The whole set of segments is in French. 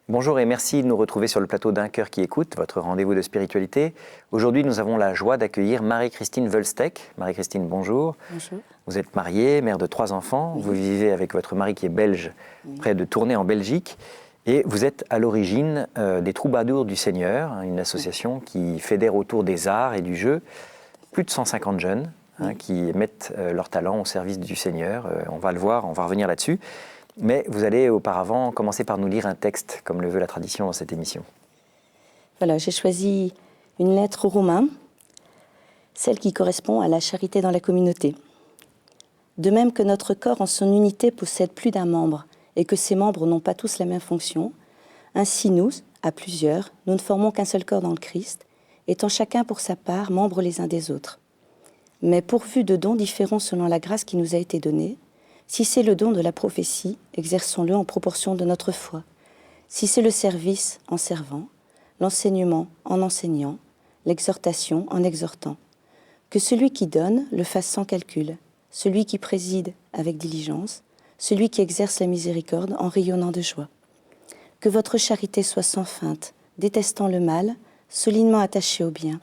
Bonjour et merci de nous retrouver sur le plateau d'Un cœur qui écoute, votre rendez-vous de spiritualité. Aujourd'hui, nous avons la joie d'accueillir Marie-Christine Wölsteck. Marie-Christine, bonjour. Bonjour. Vous êtes mariée, mère de 3 enfants. Oui. Vous vivez avec votre mari qui est belge, près de Tournai en Belgique. Et vous êtes à l'origine des Troubadours du Seigneur, une association qui fédère autour des arts et du jeu plus de 150 jeunes qui mettent leur talent au service du Seigneur. On va le voir, on va revenir là-dessus. Mais vous allez auparavant commencer par nous lire un texte, comme le veut la tradition dans cette émission. Voilà, j'ai choisi une lettre aux Romains, celle qui correspond à la charité dans la communauté. De même que notre corps en son unité possède plus d'un membre et que ces membres n'ont pas tous la même fonction, ainsi nous, à plusieurs, nous ne formons qu'un seul corps dans le Christ, étant chacun pour sa part membres les uns des autres. Mais pourvu de dons différents selon la grâce qui nous a été donnée, si c'est le don de la prophétie, exerçons-le en proportion de notre foi. Si c'est le service, en servant, l'enseignement, en enseignant, l'exhortation, en exhortant. Que celui qui donne le fasse sans calcul, celui qui préside avec diligence, celui qui exerce la miséricorde en rayonnant de joie. Que votre charité soit sans feinte, détestant le mal, solidement attachée au bien.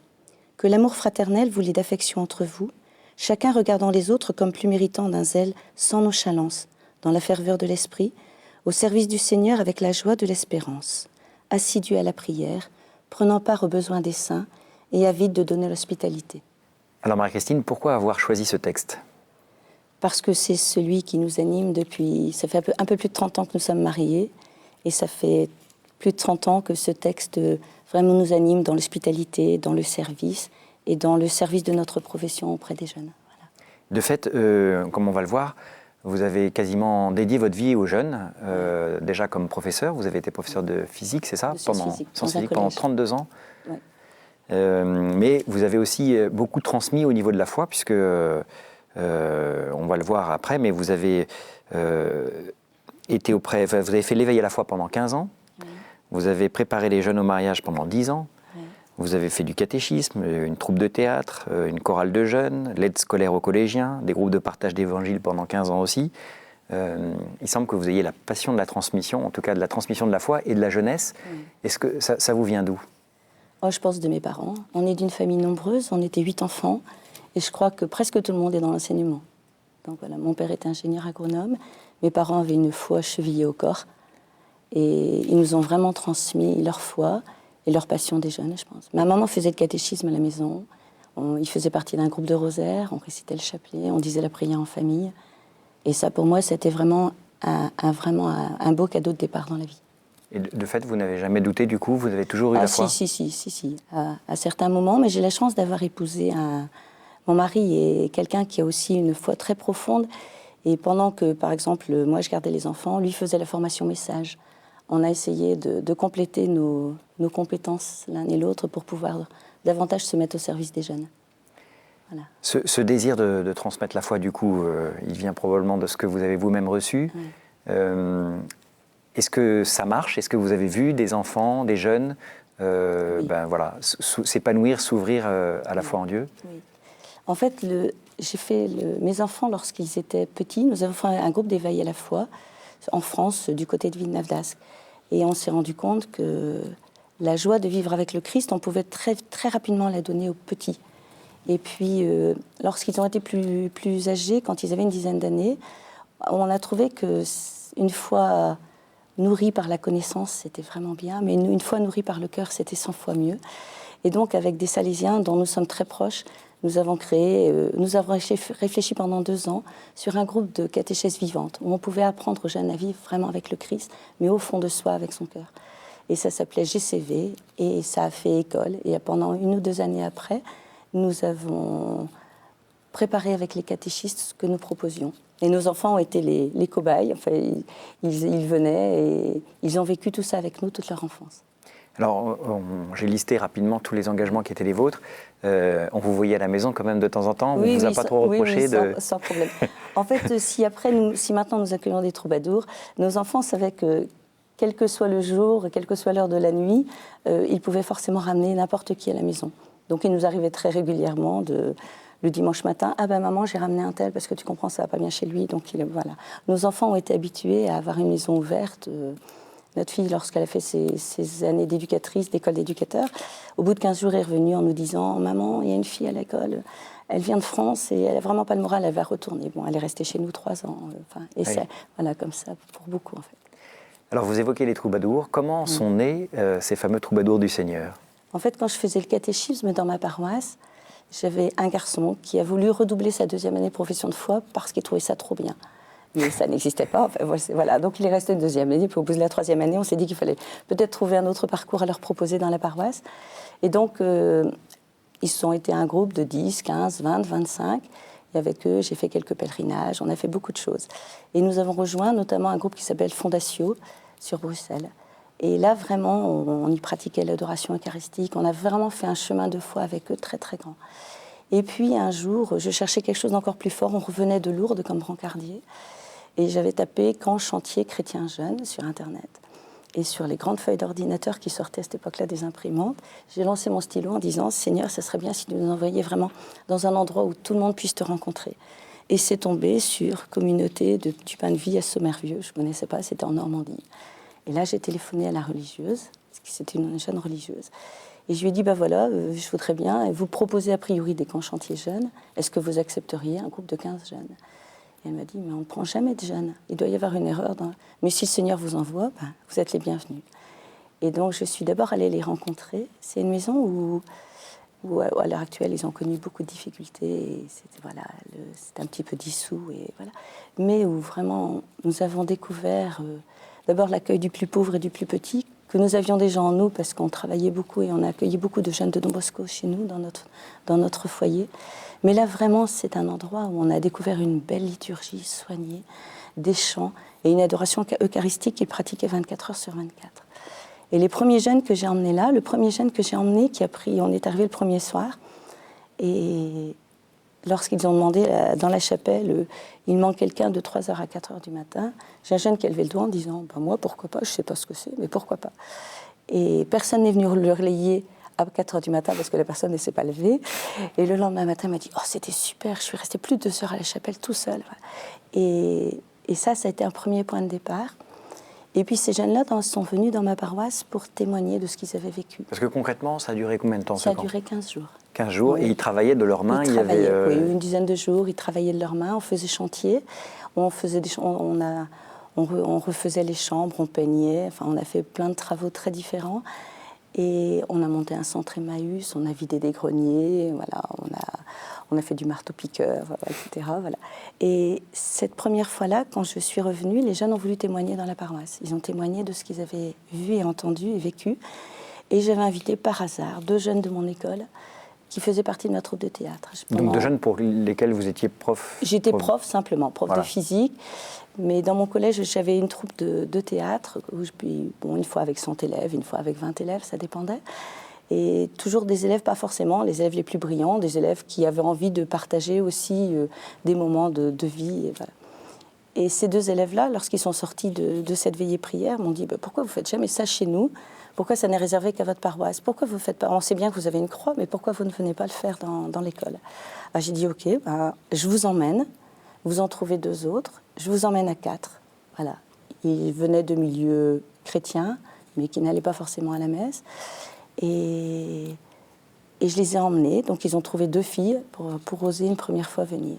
Que l'amour fraternel vous lie d'affection entre vous, chacun regardant les autres comme plus méritants d'un zèle sans nonchalance, dans la ferveur de l'esprit, au service du Seigneur avec la joie de l'espérance, assidu à la prière, prenant part aux besoins des saints et avide de donner l'hospitalité. Alors Marie-Christine, pourquoi avoir choisi ce texte ? Parce que c'est celui qui nous anime depuis... Ça fait un peu plus de 30 ans que nous sommes mariés, et ça fait plus de 30 ans que ce texte vraiment nous anime dans l'hospitalité, dans le service, et dans le service de notre profession auprès des jeunes. Voilà. De fait, comme on va le voir, vous avez quasiment dédié votre vie aux jeunes, déjà comme professeur. Vous avez été professeur de physique, c'est ça ? Sciences physiques, pendant 32 ans. Ouais. Mais vous avez aussi beaucoup transmis au niveau de la foi, puisque, on va le voir après, mais vous avez été vous avez fait l'éveil à la foi pendant 15 ans. Ouais. Vous avez préparé les jeunes au mariage pendant 10 ans. Vous avez fait du catéchisme, une troupe de théâtre, une chorale de jeunes, l'aide scolaire aux collégiens, des groupes de partage d'évangile pendant 15 ans aussi. Il semble que vous ayez la passion de la transmission, en tout cas de la transmission de la foi et de la jeunesse. Est-ce que ça vous vient d'où ? Je pense de mes parents. On est d'une famille nombreuse, on était 8 enfants, et je crois que presque tout le monde est dans l'enseignement. Donc voilà, mon père était ingénieur agronome, mes parents avaient une foi chevillée au corps, et ils nous ont vraiment transmis leur foi et leur passion des jeunes, je pense. Ma maman faisait le catéchisme à la maison. Il faisait partie d'un groupe de rosaires. On récitait le chapelet, on disait la prière en famille. Et ça, pour moi, c'était vraiment un beau cadeau de départ dans la vie. Et de fait, vous n'avez jamais douté, du coup, vous avez toujours eu la foi ? Si. À certains moments, mais j'ai la chance d'avoir épousé mon mari est quelqu'un qui a aussi une foi très profonde. Et pendant que, par exemple, moi, je gardais les enfants, lui faisait la formation message. On a essayé de compléter nos compétences l'un et l'autre pour pouvoir davantage se mettre au service des jeunes. Voilà. Ce désir de transmettre la foi, du coup, il vient probablement de ce que vous avez vous-même reçu. Oui. Est-ce que ça marche ? Est-ce que vous avez vu des enfants, des jeunes oui. S'épanouir, s'ouvrir à la foi en Dieu ? Oui. En fait, j'ai fait mes enfants lorsqu'ils étaient petits. Nous avons fait un groupe d'éveil à la foi en France, du côté de Villeneuve-d'Ascq. Et on s'est rendu compte que la joie de vivre avec le Christ, on pouvait très, très rapidement la donner aux petits. Et puis, lorsqu'ils ont été plus âgés, quand ils avaient une dizaine d'années, on a trouvé qu'une fois nourris par la connaissance, c'était vraiment bien, mais une fois nourris par le cœur, c'était 100 fois mieux. Et donc, avec des Salésiens dont nous sommes très proches, nous avons réfléchi pendant 2 ans sur un groupe de catéchèse vivante où on pouvait apprendre aux jeunes à vivre vraiment avec le Christ, mais au fond de soi, avec son cœur. Et ça s'appelait GCV et ça a fait école. Et pendant 1 ou 2 années après, nous avons préparé avec les catéchistes ce que nous proposions. Et nos enfants ont été les cobayes. Enfin, ils venaient et ils ont vécu tout ça avec nous toute leur enfance. Alors, j'ai listé rapidement tous les engagements qui étaient les vôtres. On vous voyait à la maison quand même de temps en temps. On ne vous a pas trop reproché sans problème. En fait, si maintenant nous accueillons des troubadours, nos enfants savaient que, quel que soit le jour, quelle que soit l'heure de la nuit, ils pouvaient forcément ramener n'importe qui à la maison. Donc, il nous arrivait très régulièrement le dimanche matin, « Ah ben maman, j'ai ramené un tel parce que tu comprends, ça va pas bien chez lui. » Donc voilà. Nos enfants ont été habitués à avoir une maison ouverte Notre fille, lorsqu'elle a fait ses années d'éducatrice, d'école d'éducateur, au bout de 15 jours, elle est revenue en nous disant « Maman, il y a une fille à l'école, elle vient de France et elle n'a vraiment pas le moral, elle va retourner. » Bon, elle est restée chez nous 3 ans. Et oui. c'est voilà, comme ça pour beaucoup, en fait. Alors, vous évoquez les troubadours. Comment sont nés ces fameux troubadours du Seigneur? En fait, quand je faisais le catéchisme dans ma paroisse, j'avais un garçon qui a voulu redoubler sa 2e année de profession de foi parce qu'il trouvait ça trop bien. Mais ça n'existait pas. Enfin, voilà. Donc il est resté une 2e année. Puis au bout de la 3e année, on s'est dit qu'il fallait peut-être trouver un autre parcours à leur proposer dans la paroisse. Et donc, ils ont été un groupe de 10, 15, 20, 25. Et avec eux, j'ai fait quelques pèlerinages. On a fait beaucoup de choses. Et nous avons rejoint notamment un groupe qui s'appelle Fondatio sur Bruxelles. Et là, vraiment, on y pratiquait l'adoration eucharistique. On a vraiment fait un chemin de foi avec eux très, très grand. Et puis, un jour, je cherchais quelque chose d'encore plus fort. On revenait de Lourdes comme brancardier. Et j'avais tapé « Camp chantier chrétien jeune » sur Internet. Et sur les grandes feuilles d'ordinateur qui sortaient à cette époque-là des imprimantes, j'ai lancé mon stylo en disant « Seigneur, ce serait bien si tu nous envoyais vraiment dans un endroit où tout le monde puisse te rencontrer. » Et c'est tombé sur communauté du pain de vie à Sommervieux. Je ne connaissais pas, c'était en Normandie. Et là, j'ai téléphoné à la religieuse, parce que c'était une jeune religieuse. Et je lui ai dit, voilà, je voudrais bien vous proposer a priori des camps chantiers jeunes. Est-ce que vous accepteriez un groupe de 15 jeunes? Et elle m'a dit, mais on ne prend jamais de jeunes. Il doit y avoir une erreur. Mais si le Seigneur vous envoie, vous êtes les bienvenus. Et donc, je suis d'abord allée les rencontrer. C'est une maison où à l'heure actuelle, ils ont connu beaucoup de difficultés. Et c'est un petit peu dissous. Et voilà. Mais où vraiment, nous avons découvert... D'abord l'accueil du plus pauvre et du plus petit, que nous avions déjà en nous parce qu'on travaillait beaucoup et on a accueilli beaucoup de jeunes de Don Bosco chez nous, dans notre foyer. Mais là, vraiment, c'est un endroit où on a découvert une belle liturgie soignée, des chants et une adoration eucharistique qu'ils pratiquaient 24 heures sur 24. Et les premiers jeunes que j'ai emmenés là, le premier jeune que j'ai emmené, on est arrivé le premier soir, et... Lorsqu'ils ont demandé dans la chapelle, il manque quelqu'un de 3h à 4h du matin, j'ai un jeune qui a levé le doigt en disant moi, pourquoi pas, je ne sais pas ce que c'est, mais pourquoi pas. Et personne n'est venu le relayer à 4h du matin parce que la personne ne s'est pas levée. Et le lendemain matin, il m'a dit c'était super, je suis restée plus de 2 heures à la chapelle tout seul. Et ça a été un premier point de départ. Et puis ces jeunes-là sont venus dans ma paroisse pour témoigner de ce qu'ils avaient vécu. Parce que concrètement, ça a duré combien de temps? Ça a duré 15 jours. 15 jours, oui. Et ils travaillaient de leurs mains? Oui, une dizaine de jours, ils travaillaient de leurs mains, on faisait chantier, on refaisait les chambres, on peignait, enfin on a fait plein de travaux très différents. Et on a monté un centre Emmaüs, on a vidé des greniers, voilà, on a fait du marteau-piqueur, etc. Voilà. Et cette première fois-là, quand je suis revenue, les jeunes ont voulu témoigner dans la paroisse. Ils ont témoigné de ce qu'ils avaient vu et entendu et vécu. Et j'avais invité par hasard 2 jeunes de mon école qui faisaient partie de ma troupe de théâtre. Donc 2 jeunes pour lesquels vous étiez prof? J'étais prof simplement, prof de physique. Mais dans mon collège, j'avais une troupe de théâtre, où une fois avec 100 élèves, une fois avec 20 élèves, ça dépendait. Et toujours des élèves, pas forcément les élèves les plus brillants, des élèves qui avaient envie de partager aussi des moments de vie. Et, voilà. Et ces 2 élèves-là, lorsqu'ils sont sortis de cette veillée prière, m'ont dit pourquoi vous ne faites jamais ça chez nous? Pourquoi ça n'est réservé qu'à votre paroisse? Pourquoi vous faites pas? On sait bien que vous avez une croix, mais pourquoi vous ne venez pas le faire dans l'école? J'ai dit ok, je vous emmène. Vous en trouvez 2 autres, je vous emmène à 4. Voilà. Ils venaient de milieux chrétiens, mais qui n'allaient pas forcément à la messe. Et je les ai emmenés. Donc, ils ont trouvé 2 filles pour oser une première fois venir.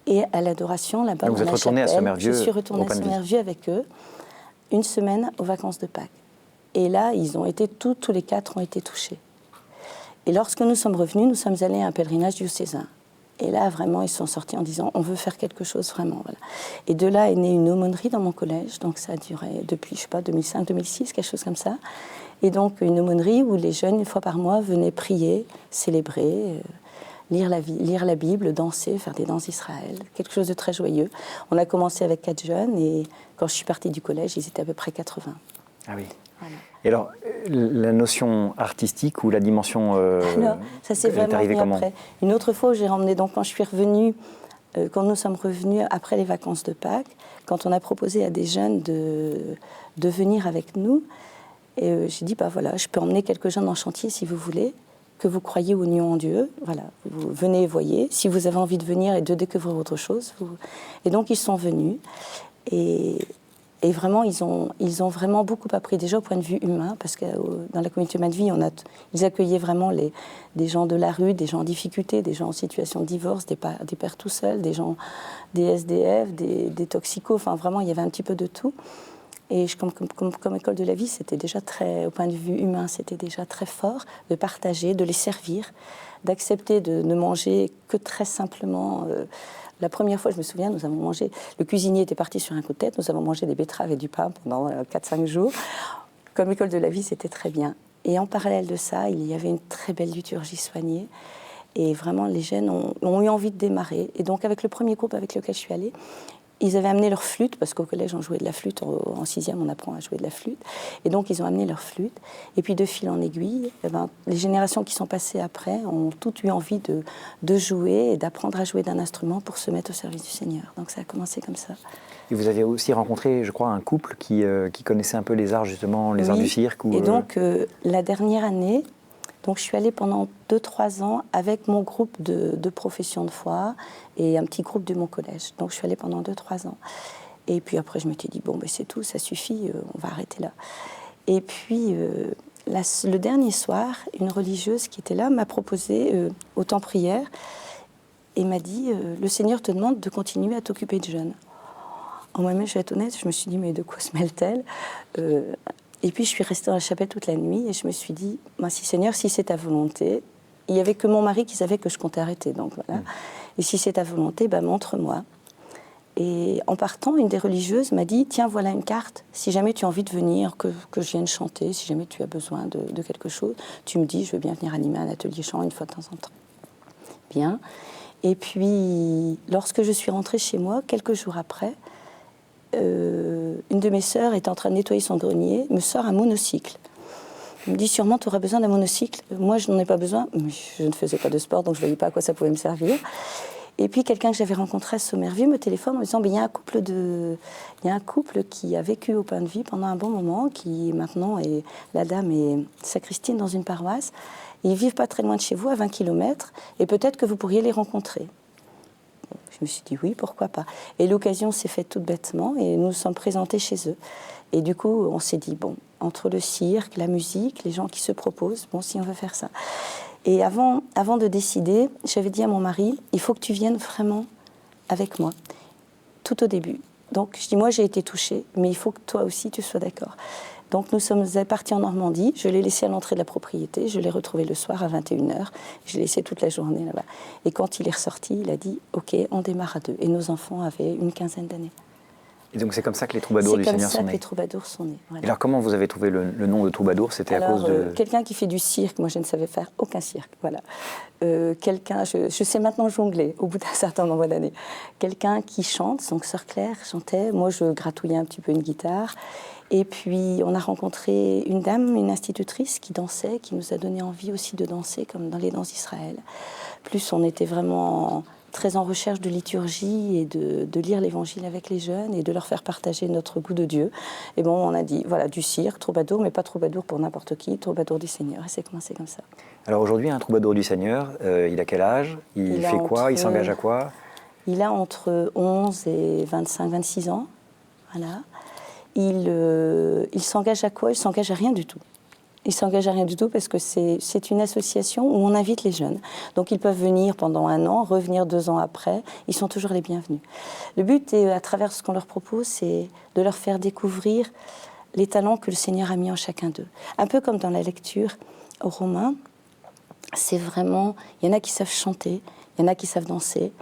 Et à l'adoration, là-bas, vous êtes retournée à Sommervieux? Je suis retournée à Sommervieux avec eux, une semaine aux vacances de Pâques. Et là, ils ont été tous les 4 ont été touchés. Et lorsque nous sommes revenus, nous sommes allés à un pèlerinage diocésain. Et là, vraiment, ils sont sortis en disant « on veut faire quelque chose, vraiment ». Voilà. Et de là est née une aumônerie dans mon collège. Donc ça a duré depuis, 2005, 2006, quelque chose comme ça. Et donc une aumônerie où les jeunes, une fois par mois, venaient prier, célébrer, lire la Bible, danser, faire des danses d'Israël. Quelque chose de très joyeux. On a commencé avec 4 jeunes et quand je suis partie du collège, ils étaient à peu près 80. Ah oui. Voilà. Et alors, la notion artistique ou la dimension alors, ça s'est vraiment venu après. Une autre fois où j'ai emmené, donc quand je suis revenue, quand nous sommes revenus après les vacances de Pâques, quand on a proposé à des jeunes de venir avec nous, et j'ai dit, voilà, je peux emmener quelques jeunes en chantier si vous voulez, que vous croyez aux union en Dieu, voilà, vous venez et voyez. Si vous avez envie de venir et de découvrir autre chose, Et donc ils sont venus. Et Et vraiment, ils ont vraiment beaucoup appris, déjà au point de vue humain, parce que dans la communauté Humaine de Vie, ils accueillaient vraiment des gens de la rue, des gens en difficulté, des gens en situation de divorce, des pères tout seuls, des gens, des SDF, des toxicos, enfin vraiment, il y avait un petit peu de tout. Et comme école de la vie, c'était déjà très, au point de vue humain, c'était déjà très fort de partager, de les servir, d'accepter de ne manger que très simplement. La première fois, je me souviens, nous avons mangé, le cuisinier était parti sur un coup de tête, nous avons mangé des betteraves et du pain pendant 4-5 jours. Comme école de la vie, c'était très bien. Et en parallèle de ça, il y avait une très belle liturgie soignée. Et vraiment, les jeunes ont eu envie de démarrer. Et donc, avec le premier groupe avec lequel je suis allée, ils avaient amené leur flûte, parce qu'au collège, on jouait de la flûte. En 6e, on apprend à jouer de la flûte. Et donc, ils ont amené leur flûte. Et puis, de fil en aiguille, les générations qui sont passées après ont toutes eu envie de jouer et d'apprendre à jouer d'un instrument pour se mettre au service du Seigneur. Donc, ça a commencé comme ça. Et vous avez aussi rencontré, je crois, un couple qui connaissait un peu les arts, justement, les arts du cirque. Et donc, la dernière année, donc, je suis allée pendant 2-3 ans avec mon groupe de profession de foi et un petit groupe de mon collège. Donc, je suis allée pendant 2-3 ans. Et puis après, je m'étais dit, bon, ben, c'est tout, ça suffit, on va arrêter là. Et puis, le dernier soir, une religieuse qui était là m'a proposé, au temps prière, et m'a dit, le Seigneur te demande de continuer à t'occuper de jeunes. En moi-même, je vais être honnête, je me suis dit, mais de quoi se mêle-t-elle ? Et puis, je suis restée dans la chapelle toute la nuit et je me suis dit, si Seigneur, si c'est ta volonté, il n'y avait que mon mari qui savait que je comptais arrêter. Donc voilà. Et si c'est ta volonté, montre-moi. Et en partant, une des religieuses m'a dit, tiens, voilà une carte. Si jamais tu as envie de venir, que je vienne chanter, si jamais tu as besoin de quelque chose, tu me dis, je veux bien venir animer un atelier chant une fois de temps en temps. Bien. Et puis, lorsque je suis rentrée chez moi, quelques jours après, une de mes sœurs est en train de nettoyer son grenier, me sort un monocycle. Elle me dit, sûrement tu auras besoin d'un monocycle. Moi, je n'en ai pas besoin, mais je ne faisais pas de sport, donc je ne voyais pas à quoi ça pouvait me servir. Et puis, quelqu'un que j'avais rencontré à Sommervieux me téléphone en me disant, il y a un couple qui a vécu au Point de Vie pendant un bon moment, qui maintenant est, la dame est sacristine dans une paroisse. Ils vivent pas très loin de chez vous, à 20 km, et peut-être que vous pourriez les rencontrer. Je me suis dit oui, pourquoi pas. Et l'occasion s'est faite toute bêtement et nous nous sommes présentés chez eux. Et du coup, on s'est dit, bon, entre le cirque, la musique, les gens qui se proposent, bon, si on veut faire ça. Et avant de décider, j'avais dit à mon mari, il faut que tu viennes vraiment avec moi, tout au début. Donc, je dis, moi, j'ai été touchée, mais il faut que toi aussi, tu sois d'accord. Donc, nous sommes partis en Normandie. Je l'ai laissé à l'entrée de la propriété. Je l'ai retrouvé le soir à 21h. Je l'ai laissé toute la journée là-bas. Et quand il est ressorti, il a dit, OK, on démarre à 2. Et nos enfants avaient une quinzaine d'années. Et donc, c'est comme ça que les troubadours du Seigneur sont nés. C'est comme ça que les troubadours sont nés. Voilà. Et alors, comment vous avez trouvé le nom de troubadour ? C'était à cause de... quelqu'un qui fait du cirque. Moi, je ne savais faire aucun cirque. Voilà. Quelqu'un, je sais maintenant jongler, au bout d'un certain nombre d'années. Quelqu'un qui chante, donc Sœur Claire chantait. Moi, je gratouillais un petit peu une guitare. Et puis, on a rencontré une dame, une institutrice qui dansait, qui nous a donné envie aussi de danser, comme dans les danses d'Israël. Plus, on était vraiment très en recherche de liturgie et de lire l'Évangile avec les jeunes et de leur faire partager notre goût de Dieu. Et bon, on a dit, voilà, du cirque, troubadour, mais pas troubadour pour n'importe qui, troubadour du Seigneur. Et c'est commencé comme ça. Alors aujourd'hui, un troubadour du Seigneur, il a quel âge ? Il fait quoi ? Il s'engage à quoi ? Il a entre 11 et 25-26 ans. Voilà. Il s'engage à quoi ? Il s'engage à rien du tout. Il s'engage à rien du tout parce que c'est une association où on invite les jeunes. Donc ils peuvent venir pendant 1 an, revenir 2 ans après. Ils sont toujours les bienvenus. Le but, à travers ce qu'on leur propose, c'est de leur faire découvrir les talents que le Seigneur a mis en chacun d'eux. Un peu comme dans la lecture aux Romains, c'est vraiment... Il y en a qui savent chanter, il y en a qui savent danser,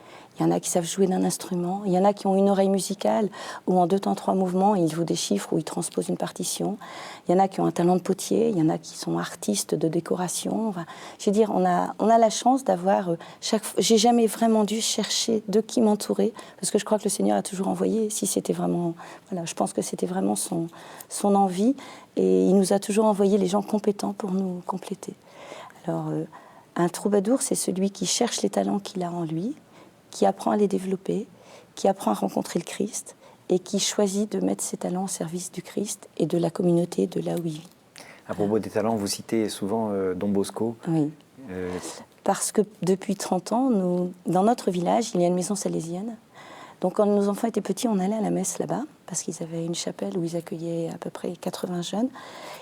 il y en a qui savent jouer d'un instrument, il y en a qui ont une oreille musicale où en 2 temps 3 mouvements, ils jouent des chiffres ou ils transposent une partition. Il y en a qui ont un talent de potier, il y en a qui sont artistes de décoration. Enfin, je veux dire, on a la chance d'avoir j'ai jamais vraiment dû chercher de qui m'entourer parce que je crois que le Seigneur a toujours envoyé. Si c'était vraiment, voilà, je pense que c'était vraiment son envie et il nous a toujours envoyé les gens compétents pour nous compléter. Alors, un troubadour, c'est celui qui cherche les talents qu'il a en lui, qui apprend à les développer, qui apprend à rencontrer le Christ et qui choisit de mettre ses talents au service du Christ et de la communauté de là où il vit. À propos des talents, vous citez souvent Don Bosco. Oui. Parce que depuis 30 ans, dans notre village, il y a une maison salésienne Donc quand nos enfants étaient petits, on allait à la messe là-bas, parce qu'ils avaient une chapelle où ils accueillaient à peu près 80 jeunes.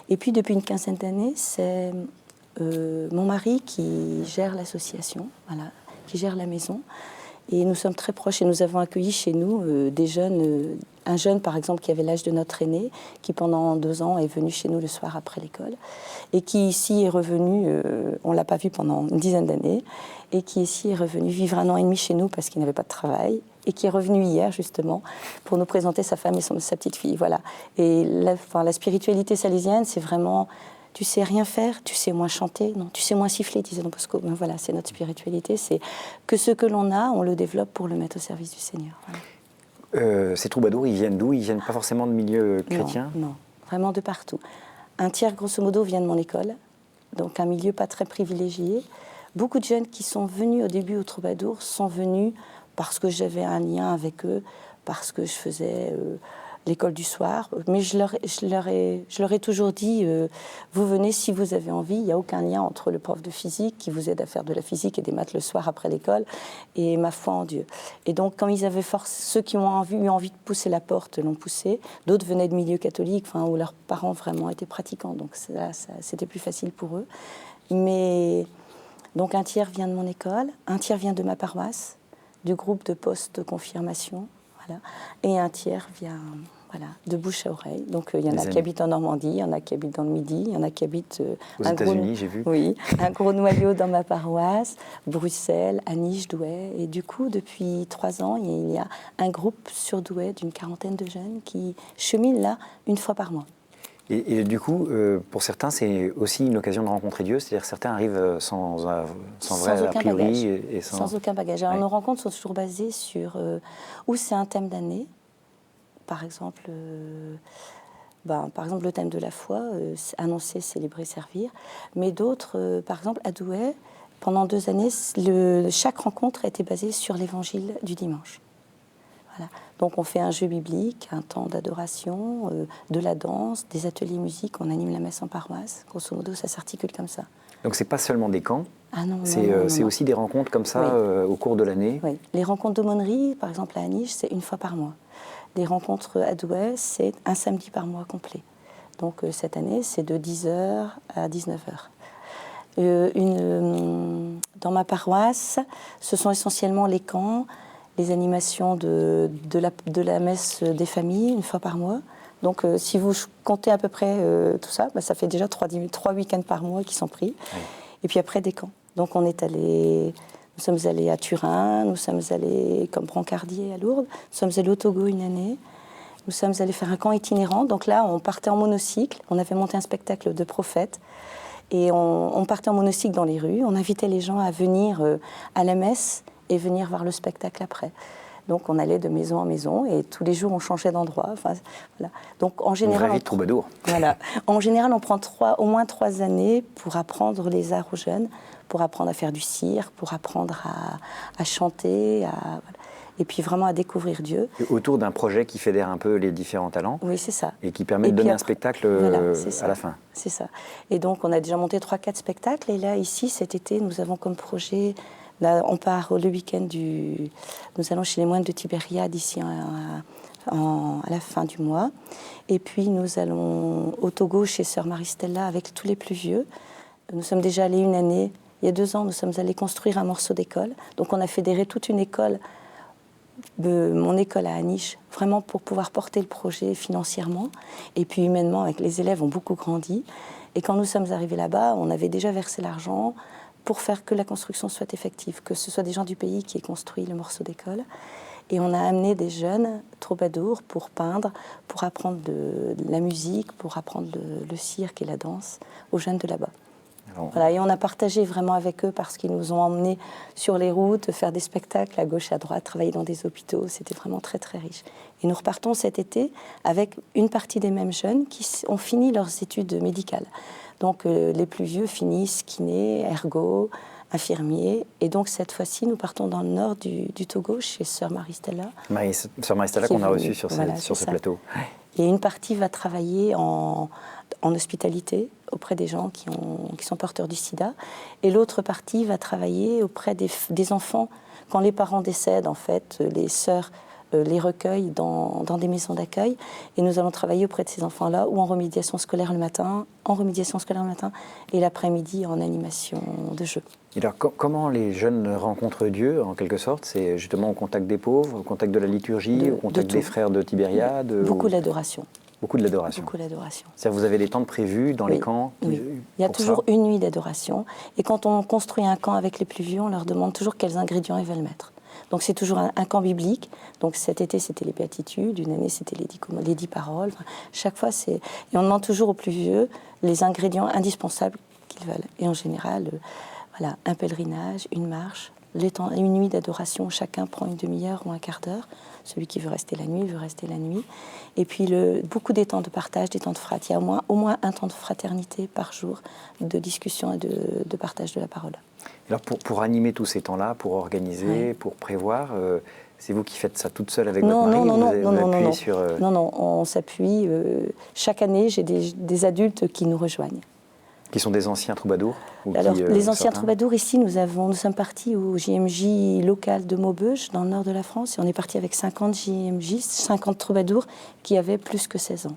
Et puis depuis une quinzaine d'années, c'est mon mari qui gère l'association, voilà, qui gère la maison. Et nous sommes très proches et nous avons accueilli chez nous des jeunes, un jeune par exemple qui avait l'âge de notre aîné, qui pendant 2 ans est venu chez nous le soir après l'école et qui ici est revenu, on ne l'a pas vu pendant une dizaine d'années, et qui ici est revenu vivre 1 an et demi chez nous parce qu'il n'avait pas de travail et qui est revenu hier justement pour nous présenter sa femme et sa petite fille. Voilà. Et la spiritualité salésienne, c'est vraiment... Tu sais rien faire, tu sais moins chanter, non, tu sais moins siffler, disait Don Bosco. Ben voilà, c'est notre spiritualité, c'est que ce que l'on a, on le développe pour le mettre au service du Seigneur. Voilà. Ces troubadours, ils viennent d'où? Ils viennent pas forcément de milieu chrétien? Non, vraiment de partout. Un tiers, grosso modo, vient de mon école, donc un milieu pas très privilégié. Beaucoup de jeunes qui sont venus au début au troubadour sont venus parce que j'avais un lien avec eux, parce que je faisais... l'école du soir, mais je leur ai toujours dit, vous venez si vous avez envie, il n'y a aucun lien entre le prof de physique qui vous aide à faire de la physique et des maths le soir après l'école et ma foi en Dieu. Et donc quand ils avaient force, ceux qui ont eu envie de pousser la porte l'ont poussée, d'autres venaient de milieux catholiques, où leurs parents vraiment étaient pratiquants, donc c'était plus facile pour eux. Mais donc un tiers vient de mon école, un tiers vient de ma paroisse, du groupe de post-confirmation, voilà. Et un tiers vient de bouche à oreille. Donc il y en a qui habitent en Normandie, il y en a qui habitent dans le Midi, il y en a qui habitent aux États-Unis, j'ai vu. Oui, un gros noyau dans ma paroisse, Bruxelles, à Niche, Douai. Et du coup, depuis 3 ans, il y a un groupe sur Douai d'une 40aine de jeunes qui cheminent là 1 fois par mois. Et du coup, pour certains, c'est aussi une occasion de rencontrer Dieu, c'est-à-dire que certains arrivent sans vrai a priori. Et sans aucun bagage. Alors, nos rencontres sont toujours basées sur où c'est un thème d'année. Par exemple, le thème de la foi, annoncer, célébrer, servir. Mais d'autres, par exemple, à Douai, pendant 2 années, chaque rencontre a été basée sur l'évangile du dimanche. Voilà. Donc on fait un jeu biblique, un temps d'adoration, de la danse, des ateliers musique, on anime la messe en paroisse. Grosso modo, ça s'articule comme ça. Donc c'est pas seulement des camps, c'est aussi des rencontres comme ça au cours de l'année. Oui, les rencontres d'aumônerie, par exemple à Aniche, c'est 1 fois par mois. Les rencontres à Douai, c'est un samedi par mois complet. Donc cette année, c'est de 10h à 19h. Dans ma paroisse, ce sont essentiellement les camps, les animations de la messe des familles 1 fois par mois. Donc si vous comptez à peu près tout ça, ça fait déjà 3 week-ends par mois qui sont pris. Oui. Et puis après des camps. Donc nous sommes allés à Turin, nous sommes allés comme brancardier à Lourdes, nous sommes allés au Togo 1 année, nous sommes allés faire un camp itinérant. Donc là, on partait en monocycle, on avait monté un spectacle de prophètes. Et on partait en monocycle dans les rues, on invitait les gens à venir à la messe et venir voir le spectacle après. Donc on allait de maison en maison et tous les jours on changeait d'endroit. Voilà. Donc en général, une vraie vie de troubadour. Voilà. En général, on prend au moins 3 années pour apprendre les arts aux jeunes, pour apprendre à faire du cirque, pour apprendre à chanter, voilà. Et puis vraiment à découvrir Dieu. Et autour d'un projet qui fédère un peu les différents talents. Oui, c'est ça. Et qui permet de donner un spectacle à la fin. C'est ça. Et donc on a déjà monté 3-4 spectacles et là ici cet été nous avons comme projet. Là, on part le week-end nous allons chez les moines de Tibériade ici à la fin du mois. Et puis nous allons au Togo chez Sœur Marie-Stella avec tous les plus vieux. Nous sommes déjà allés 1 année. Il y a 2 ans, nous sommes allés construire un morceau d'école. Donc on a fédéré toute une école, mon école à Aniche, vraiment pour pouvoir porter le projet financièrement. Et puis humainement, avec les élèves, ont beaucoup grandi. Et quand nous sommes arrivés là-bas, on avait déjà versé l'argent pour faire que la construction soit effective, que ce soit des gens du pays qui aient construit le morceau d'école. Et on a amené des jeunes troubadours pour peindre, pour apprendre de la musique, pour apprendre le cirque et la danse aux jeunes de là-bas. Voilà, et on a partagé vraiment avec eux parce qu'ils nous ont emmenés sur les routes, faire des spectacles à gauche, à droite, travailler dans des hôpitaux. C'était vraiment très, très riche. Et nous repartons cet été avec une partie des mêmes jeunes qui ont fini leurs études médicales. Donc les plus vieux finissent kiné, ergo, infirmier. Et donc cette fois-ci, nous partons dans le nord du Togo, chez Sœur Marie-Stella. Sœur Marie-Stella qu'on a reçue sur ce plateau. Et une partie va travailler en hospitalité auprès des gens qui sont porteurs du sida. Et l'autre partie va travailler auprès des enfants. Quand les parents décèdent, en fait, les sœurs les recueille dans des maisons d'accueil et nous allons travailler auprès de ces enfants-là ou en remédiation scolaire le matin, et l'après-midi en animation de jeu. Et alors, comment les jeunes rencontrent Dieu, en quelque sorte? C'est justement au contact des pauvres, au contact de la liturgie, au contact des frères de Tibériade? Beaucoup d'adoration. Beaucoup de l'adoration. Beaucoup d'adoration. C'est-à-dire que vous avez des temps de prévus dans les camps? Oui. Il y a toujours une nuit d'adoration. Et quand on construit un camp avec les plus vieux, on leur demande toujours quels ingrédients ils veulent mettre. Donc c'est toujours un camp biblique. Donc cet été, c'était les béatitudes. Une année, c'était les 10 paroles. Enfin, chaque fois, c'est... Et on demande toujours aux plus vieux les ingrédients indispensables qu'ils veulent. Et en général, voilà, un pèlerinage, une marche, une nuit d'adoration. Chacun prend une demi-heure ou un quart d'heure. Celui qui veut rester la nuit, veut rester la nuit. Et puis beaucoup des temps de partage, des temps de frat. Il y a au moins un temps de fraternité par jour, de discussion et de partage de la parole. Alors pour animer tous ces temps-là, pour organiser, pour prévoir, c'est vous qui faites ça toute seule avec votre mari? Non, on s'appuie. Chaque année, j'ai des adultes qui nous rejoignent. Qui sont des anciens troubadours? Alors, les anciens troubadours, ici, nous sommes partis au JMJ local de Maubeuge, dans le nord de la France, et on est parti avec 50 JMJ, 50 troubadours qui avaient plus que 16 ans,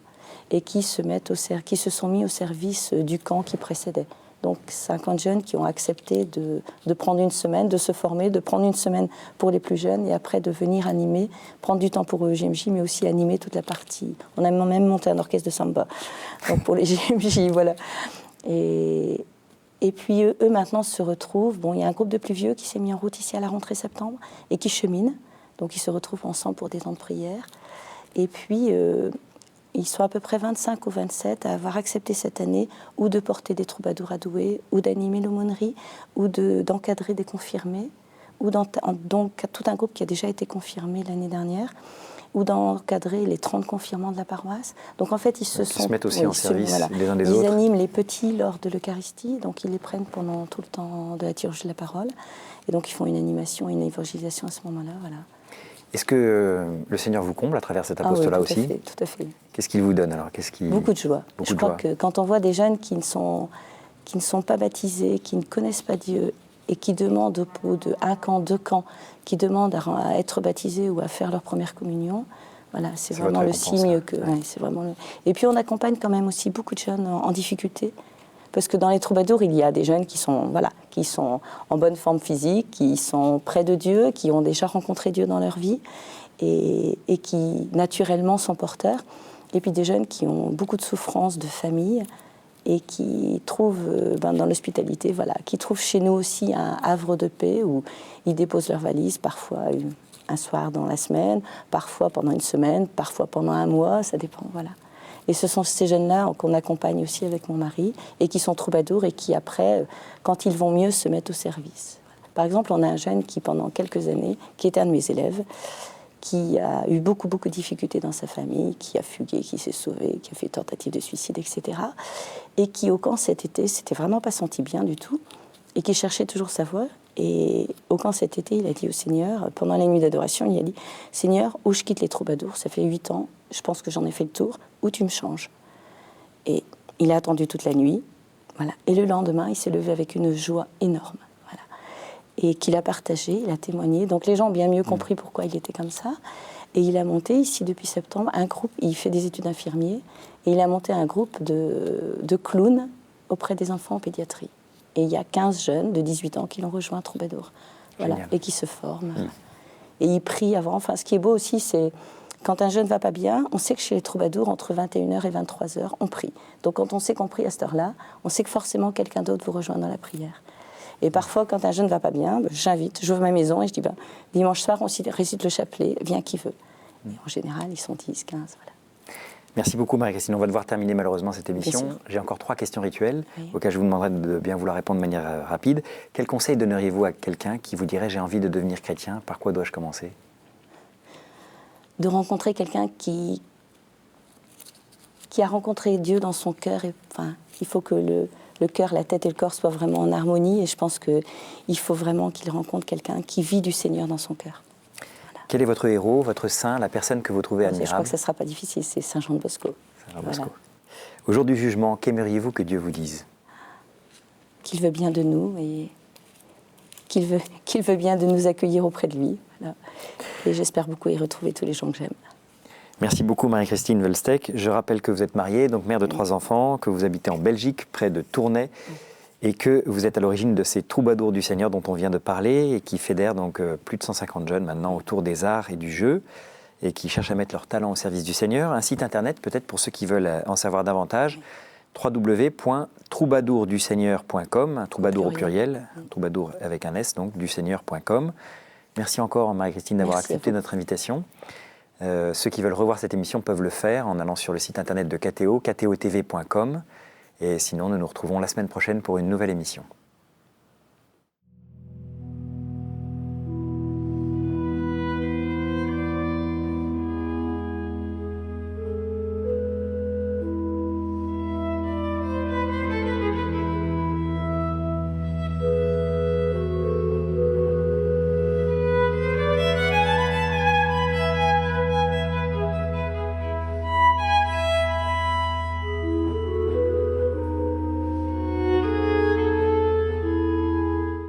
et qui se sont mis au service du camp qui précédait. Donc 50 jeunes qui ont accepté de prendre une semaine, de se former, de prendre une semaine pour les plus jeunes, et après de venir animer, prendre du temps pour eux JMJ, mais aussi animer toute la partie. On a même monté un orchestre de samba, donc pour les JMJ, voilà. Et puis eux maintenant se retrouvent. Bon, il y a un groupe de plus vieux qui s'est mis en route ici à la rentrée septembre et qui chemine. Donc ils se retrouvent ensemble pour des temps de prière. Et puis ils sont à peu près 25 ou 27 à avoir accepté cette année ou de porter des troubadours à Douai, ou d'animer l'aumônerie, ou d'encadrer des confirmés, ou donc tout un groupe qui a déjà été confirmé l'année dernière, ou d'encadrer les 30 confirmants de la paroisse. Donc en fait, ils se mettent aussi en service les uns des autres. Ils animent les petits lors de l'Eucharistie, donc ils les prennent pendant tout le temps de la liturgie de la parole. Et donc ils font une animation, une évangélisation à ce moment-là. Voilà. Est-ce que le Seigneur vous comble à travers cet apostolat aussi? Tout à fait. Qu'est-ce qu'il vous donne alors? Beaucoup de joie. Je crois que quand on voit des jeunes qui ne sont pas baptisés, qui ne connaissent pas Dieu, et qui demandent au bout de 1 camp, 2 camps, qui demandent à être baptisés ou à faire leur première communion, voilà, c'est vraiment le signe que... Ouais, c'est vraiment Et puis on accompagne quand même aussi beaucoup de jeunes en difficulté, parce que dans les troubadours, il y a des jeunes qui sont en bonne forme physique, qui sont près de Dieu, qui ont déjà rencontré Dieu dans leur vie, et qui naturellement sont porteurs, et puis des jeunes qui ont beaucoup de souffrances de famille, et qui trouvent dans l'hospitalité, voilà, qui trouvent chez nous aussi un havre de paix où ils déposent leurs valises, parfois un soir dans la semaine, parfois pendant une semaine, parfois pendant un mois, ça dépend, voilà. Et ce sont ces jeunes-là qu'on accompagne aussi avec mon mari, et qui sont troubadours, et qui après, quand ils vont mieux, se mettent au service. Par exemple, on a un jeune qui, pendant quelques années, qui était un de mes élèves, qui a eu beaucoup de difficultés dans sa famille, qui a fugué, qui s'est sauvé, qui a fait tentative de suicide, etc. Et qui, au camp cet été, s'était vraiment pas senti bien du tout, et qui cherchait toujours sa voie. Et au camp cet été, il a dit au Seigneur, pendant la nuit d'adoration, il a dit « Seigneur, où je quitte les troubadours, ça fait 8 ans, je pense que j'en ai fait le tour, où tu me changes ?» Et il a attendu toute la nuit, voilà. Et le lendemain, il s'est levé avec une joie énorme. Et qu'il a partagé, il a témoigné. Donc les gens ont bien mieux compris pourquoi il était comme ça. Et il a monté ici depuis septembre un groupe, il fait des études infirmiers, et il a monté un groupe de clowns auprès des enfants en pédiatrie. Et il y a 15 jeunes de 18 ans qui l'ont rejoint à Troubadour, voilà, et qui se forment. Et ils prient avant. Enfin, ce qui est beau aussi, c'est quand un jeune ne va pas bien, on sait que chez les troubadours, entre 21h et 23h, on prie. Donc quand on sait qu'on prie à cette heure-là, on sait que forcément quelqu'un d'autre vous rejoint dans la prière. Et parfois, quand un jeune ne va pas bien, j'invite, j'ouvre ma maison et je dis dimanche soir, on récite le chapelet, viens qui veut. Et en général, ils sont 10, 15, voilà. Merci beaucoup Marie-Christine. On va devoir terminer malheureusement cette émission. J'ai encore 3 questions rituelles auxquelles je vous demanderai de bien vouloir répondre de manière rapide. Quel conseil donneriez-vous à quelqu'un qui vous dirait « j'ai envie de devenir chrétien, par quoi dois-je commencer ?» De rencontrer quelqu'un qui a rencontré Dieu dans son cœur. Il faut que le cœur, la tête et le corps soient vraiment en harmonie. Et je pense qu'il faut vraiment qu'il rencontre quelqu'un qui vit du Seigneur dans son cœur. Voilà. Quel est votre héros, votre saint, la personne que vous trouvez admirable? Je crois que ça ne sera pas difficile, c'est Saint Jean de Bosco. Saint Jean de Bosco. Voilà. Au jour du jugement, qu'aimeriez-vous que Dieu vous dise? Qu'il veut bien de nous et qu'il veut bien de nous accueillir auprès de lui. Voilà. Et j'espère beaucoup y retrouver tous les gens que j'aime. Merci beaucoup Marie-Christine Wellsteck. Je rappelle que vous êtes mariée, donc mère de 3 enfants, que vous habitez en Belgique, près de Tournai, et que vous êtes à l'origine de ces troubadours du Seigneur dont on vient de parler et qui fédèrent donc plus de 150 jeunes maintenant autour des arts et du jeu et qui cherchent à mettre leur talent au service du Seigneur. Un site internet peut-être pour ceux qui veulent en savoir davantage, www.troubadourduseigneur.com, troubadour au pluriel, troubadour avec un S, donc duseigneur.com. Merci encore Marie-Christine d'avoir accepté notre invitation. Ceux qui veulent revoir cette émission peuvent le faire en allant sur le site internet de KTO, ktotv.com. Et sinon, nous nous retrouvons la semaine prochaine pour une nouvelle émission.